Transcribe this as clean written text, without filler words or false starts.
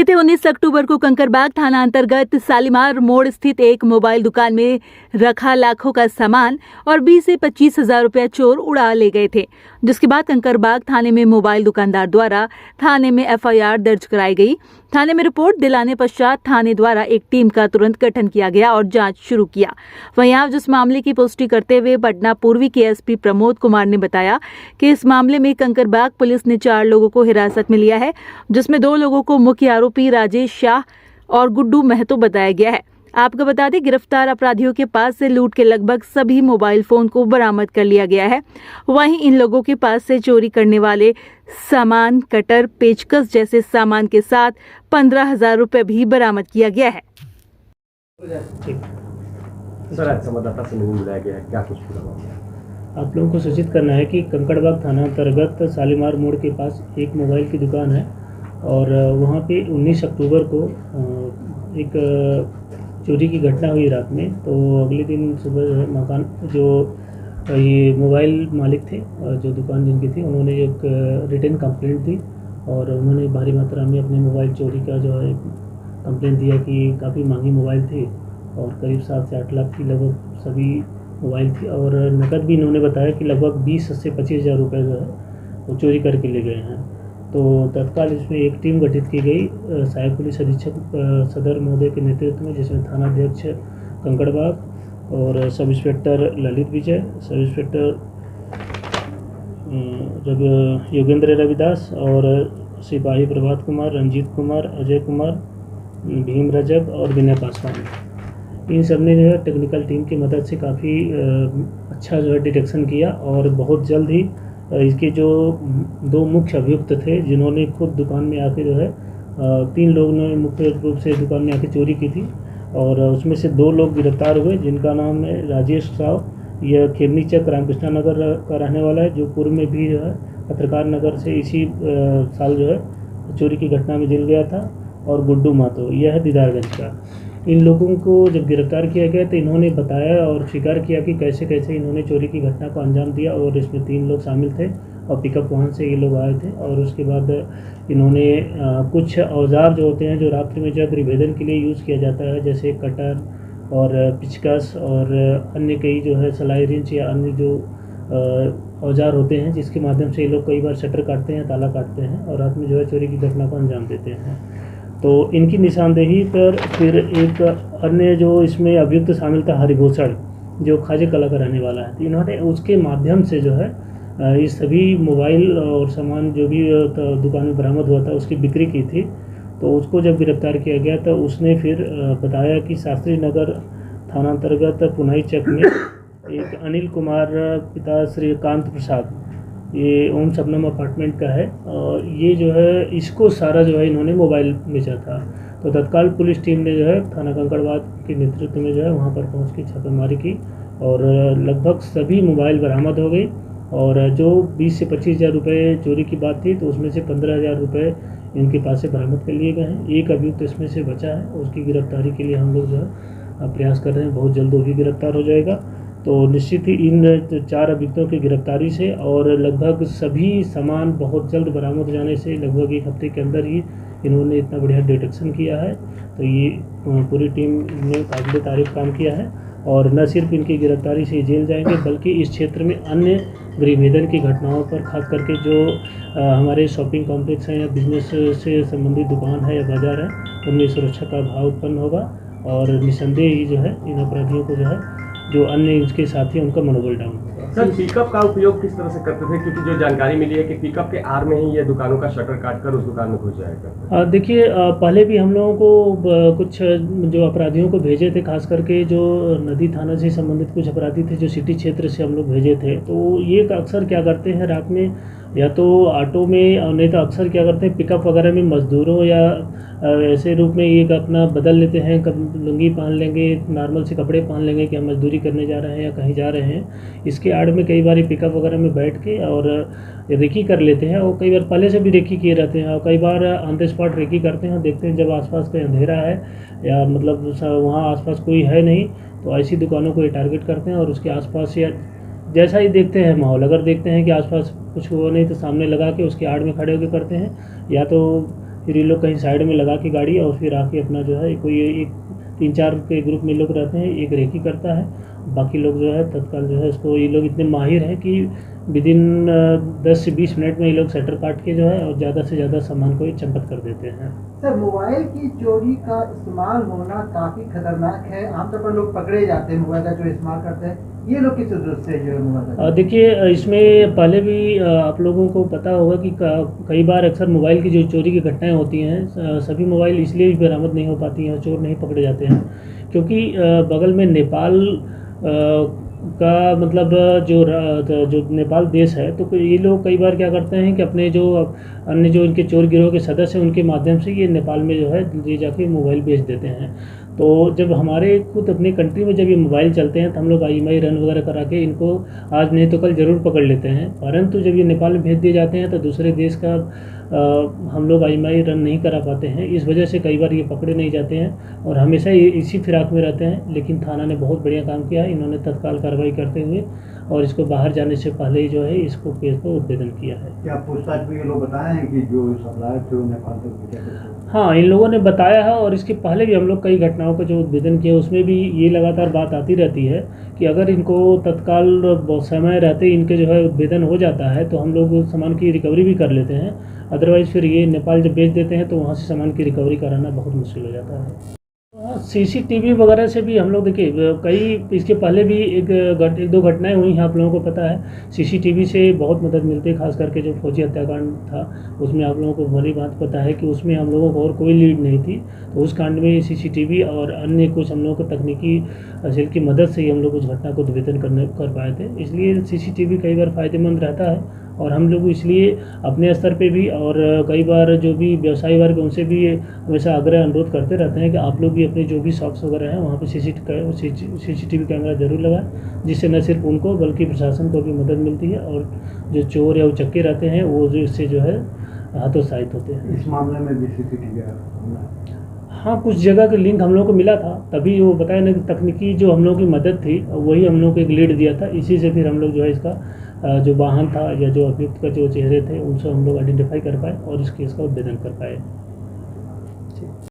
बीते 19 अक्टूबर को कंकड़बाग थाना अंतर्गत शालीमार मोड़ स्थित एक मोबाइल दुकान में रखा लाखों का सामान और 20 से 25 हजार रुपया चोर उड़ा ले गए थे, जिसके बाद कंकड़बाग थाने में मोबाइल दुकानदार द्वारा थाने में एफआईआर दर्ज कराई गई। थाने में रिपोर्ट दिलाने पश्चात थाने द्वारा एक टीम का तुरंत गठन किया गया और जांच शुरू किया। वहीं आज इस मामले की पुष्टि करते हुए पटना पूर्वी के एसपी प्रमोद कुमार ने बताया कि इस मामले में कंकड़बाग पुलिस ने 4 लोगों को हिरासत में लिया है, जिसमें 2 लोगों को मुख्य आरोपी राजेश शाह और गुड्डू महतो बताया गया है। आपको बता दें, गिरफ्तार अपराधियों के पास से लूट के लगभग सभी मोबाइल फोन को बरामद कर लिया गया है। वहीं इन लोगों के पास से चोरी करने वाले सामान, कटर, पेचकस जैसे सामान के साथ 15,000 रुपये भी बरामद किया गया है। सर, आज संवाददाता से नहीं बुलाया गया है, क्या कुछ पूरा मामला? आप लोगों को सूचित करना है कि कंकड़बाग थाना अंतर्गत शालीमार मोड़ के पास एक मोबाइल की दुकान है और वहाँ पे 19 अक्टूबर को एक चोरी की घटना हुई रात में। तो अगले दिन सुबह मकान जो ये मोबाइल मालिक थे, जो दुकान जिनकी थी, उन्होंने एक रिटन कंप्लेंट दी और उन्होंने भारी मात्रा में अपने मोबाइल चोरी का जो है कंप्लेंट दिया कि काफ़ी महंगी मोबाइल थी और करीब 7 से 8 लाख की लगभग सभी मोबाइल थी और नकद भी इन्होंने बताया कि लगभग 20 से 25 हज़ार रुपये जो है वो चोरी करके ले गए हैं। तो तत्काल इसमें एक टीम गठित की गई सहायक पुलिस अधीक्षक सदर महोदय के नेतृत्व में, जिसमें थानाध्यक्ष कंकड़बाग और सब इंस्पेक्टर ललित विजय, सब इंस्पेक्टर योगेंद्र रविदास और सिपाही प्रभात कुमार, रंजीत कुमार, अजय कुमार, भीम रजब और विनय पासवान, इन सब ने जो है टेक्निकल टीम की मदद से काफ़ी अच्छा जो है डिटेक्शन किया और बहुत जल्द ही इसके जो 2 मुख्य अभियुक्त थे, जिन्होंने खुद दुकान में आके जो है 3 लोगों ने मुख्य रूप से दुकान में आके चोरी की थी और उसमें से 2 लोग गिरफ्तार हुए, जिनका नाम है राजेश साव। यह खेमनी चक रामकृष्णा नगर का रहने वाला है, जो पूर्व में भी जो है पत्रकार नगर से इसी साल जो है चोरी की घटना में जेल गया था, और गुड्डू महतो यह है दीदारगंज का। इन लोगों को जब गिरफ्तार किया गया तो इन्होंने बताया और स्वीकार किया कि कैसे कैसे इन्होंने चोरी की घटना को अंजाम दिया और इसमें 3 लोग शामिल थे और पिकअप वाहन से ये लोग आए थे। और उसके बाद इन्होंने कुछ औजार जो होते हैं जो रात्रि में जग विभेदन के लिए यूज़ किया जाता है, जैसे कटर और पिचकस और अन्य कई जो है सलाई रिंच या अन्य जो औजार होते हैं, जिसके माध्यम से ये लोग कई बार शटर काटते हैं, ताला काटते हैं और रात में जो है चोरी की घटना को अंजाम देते हैं। तो इनकी निशानदेही पर फिर एक अन्य जो इसमें अभियुक्त शामिल था हरिभूषण, जो खाजे कला का रहने वाला है, तो इन्होंने उसके माध्यम से जो है ये सभी मोबाइल और सामान जो भी दुकान में बरामद हुआ था उसकी बिक्री की थी। तो उसको जब गिरफ्तार किया गया तो उसने फिर बताया कि शास्त्री नगर थाना अंतर्गत पुनाई चक में एक अनिल कुमार पिता श्रीकांत प्रसाद, ये ओम शबनम अपार्टमेंट का है, और ये जो है इसको सारा जो है इन्होंने मोबाइल बेचा था। तो तत्काल पुलिस टीम ने जो है थाना कंकड़बाग के नेतृत्व में जो है वहाँ पर पहुँच के छापेमारी की और लगभग सभी मोबाइल बरामद हो गई। और जो 20 से 25 हज़ार रुपये चोरी की बात थी, तो उसमें से 15,000 रुपये इनके पास से बरामद कर लिए गए हैं। एक अभियुक्त इसमें से बचा है, उसकी गिरफ्तारी के लिए हम लोग जो है प्रयास कर रहे हैं, बहुत जल्द वो भी गिरफ्तार हो जाएगा। तो निश्चित ही इन 4 अभियुक्तों की गिरफ्तारी से और लगभग सभी सामान बहुत जल्द बरामद हो जाने से लगभग 1 हफ्ते के अंदर ही इन्होंने इतना बढ़िया डिटेक्शन किया है। तो ये पूरी टीम ने काबिल तारीफ काम किया है और न सिर्फ इनकी गिरफ्तारी से जेल जाएंगे, बल्कि इस क्षेत्र में अन्य गृहभेदन की घटनाओं पर खास करके जो हमारे शॉपिंग कॉम्प्लेक्स हैं या बिजनेस से संबंधित दुकान है या बाज़ार है, उनमें सुरक्षा का भाव उत्पन्न होगा और निसंदेह ही जो है इन अपराधियों को जो है जो अन्य इसके साथी हैं उनका मनोबल डाउन होगा। सर, पिकअप का उपयोग किस तरह से करते थे, क्योंकि जो जानकारी मिली है कि पिकअप के आर में ही ये दुकानों का शटर काटकर उस दुकान में घुस जाएगा? देखिए, पहले भी हम लोगों को कुछ जो अपराधियों को भेजे थे, खास करके जो नदी थाना से संबंधित कुछ अपराधी थे जो सिटी क्षेत्र से हम लोग भेजे थे, तो ये अक्सर क्या करते हैं रात में या तो ऑटो में, नहीं तो अक्सर क्या करते हैं पिकअप वगैरह में मजदूरों या ऐसे रूप में एक अपना बदल लेते हैं, कब लुंगी पहन लेंगे, नॉर्मल से कपड़े पहन लेंगे कि हम मजदूरी करने जा रहे हैं या कहीं जा रहे हैं। इसके आड़ में कई बार पिकअप वगैरह में बैठ के और रेकी कर लेते हैं और कई बार पहले से भी रेकी किए रहते हैं और कई बार ऑन द स्पॉट रेकी करते हैं। देखते हैं जब आसपास कहीं अंधेरा है या मतलब वहाँ आसपास कोई है नहीं, तो ऐसी दुकानों को ये टारगेट करते हैं और उसके आसपास या जैसा ही देखते हैं माहौल, अगर देखते हैं कि आसपास कुछ हुआ नहीं तो सामने लगा के उसके आड़ में खड़े होकर करते हैं, या तो फिर ये लोग कहीं साइड में लगा के गाड़ी और फिर आके अपना जो है कोई एक 3-4 के ग्रुप में लोग रहते हैं, एक रेकी करता है, बाकी लोग जो है तत्काल जो है इसको, ये लोग इतने माहिर हैं कि विदिन 10 से 20 मिनट में ये लोग शटर काट के जो है और ज़्यादा से ज़्यादा सामान को ये चंपत कर देते हैं। सर, मोबाइल की चोरी का इस्तेमाल होना काफ़ी खतरनाक है। आमतौर पर लोग पकड़े जाते हैं मोबाइल का जो इस्तेमाल करते हैं, ये लोग किस जरूरत से जो है मोबाइल का? देखिए, इसमें पहले भी आप लोगों को पता होगा कि कई बार अक्सर मोबाइल की जो चोरी की घटनाएं होती हैं, सभी मोबाइल इसलिए भी बरामद नहीं हो पाती हैं, चोर नहीं पकड़े जाते हैं क्योंकि बगल में नेपाल का मतलब जो नेपाल देश है, तो ये लोग कई बार क्या करते हैं कि अपने जो अन्य जो इनके चोर गिरोह के सदस्य हैं उनके माध्यम से ये नेपाल में जो है ले जाके मोबाइल बेच देते हैं। तो जब हमारे खुद अपनी कंट्री में जब ये मोबाइल चलते हैं तो हम लोग IMI रन वगैरह करा के इनको आज नहीं तो कल ज़रूर पकड़ लेते हैं, परंतु जब ये नेपाल में भेज दिए जाते हैं तो दूसरे देश का हम लोग IMI रन नहीं करा पाते हैं। इस वजह से कई बार ये पकड़े नहीं जाते हैं और हमेशा ये इसी फिराक में रहते हैं। लेकिन थाना ने बहुत बढ़िया काम किया है, इन्होंने तत्काल कार्रवाई करते हुए और इसको बाहर जाने से पहले ही जो है इसको केस को उद्भेदन किया है। क्या पूछताछ में ये लोग बताए हैं कि जो सप्लायर थे वो नेपाल तक भेजा? हाँ, इन लोगों ने बताया है और इसके पहले भी हम लोग कई घटनाओं का जो उद्भेदन किया उसमें भी ये लगातार बात आती रहती है कि अगर इनको तत्काल समय रहते इनके जो है उद्भेदन हो जाता है तो हम लोग सामान की रिकवरी भी कर लेते हैं, अदरवाइज़ फिर ये नेपाल जब बेच देते हैं तो वहाँ से सामान की रिकवरी कराना बहुत मुश्किल हो जाता है। CCTV वगैरह से भी हम लोग देखिए कई इसके पहले भी एक दो घटनाएं हुई हैं, आप लोगों को पता है। CCTV से बहुत मदद मिलती है, खास करके जो फौजी हत्याकांड था उसमें आप लोगों को भली बात पता है कि उसमें हम लोगों को और कोई लीड नहीं थी, तो उस कांड में CCTV और अन्य कुछ हम लोगों को तकनीकी सेल की मदद से ही हम लोग उस घटना को उद्भेदन कर पाए थे। इसलिए CCTV कई बार फ़ायदेमंद रहता है और हम लोग इसलिए अपने स्तर पे भी और कई बार जो भी व्यवसायी वर्ग उनसे भी हमेशा आग्रह अनुरोध करते रहते हैं कि आप लोग भी अपने जो भी शॉप्स वगैरह हैं वहाँ पे CCTV कैमरा ज़रूर लगाएं, जिससे न सिर्फ उनको बल्कि प्रशासन को भी मदद मिलती है और जो चोर या उचक्के रहते हैं वो जो इससे जो है हतोत्साहित होते हैं। इस मामले में भी CCTV हाँ, कुछ जगह का लिंक हम लोग को मिला था, तभी वो बताया ना कि तकनीकी जो हम लोग की मदद थी वही हम लोग को एक लीड दिया था। इसी से फिर हम लोग जो है इसका जो वाहन था या जो अभियुक्त का जो चेहरे थे उनसे हम लोग आइडेंटिफाई कर पाए और इस केस का उद्भेदन कर पाए।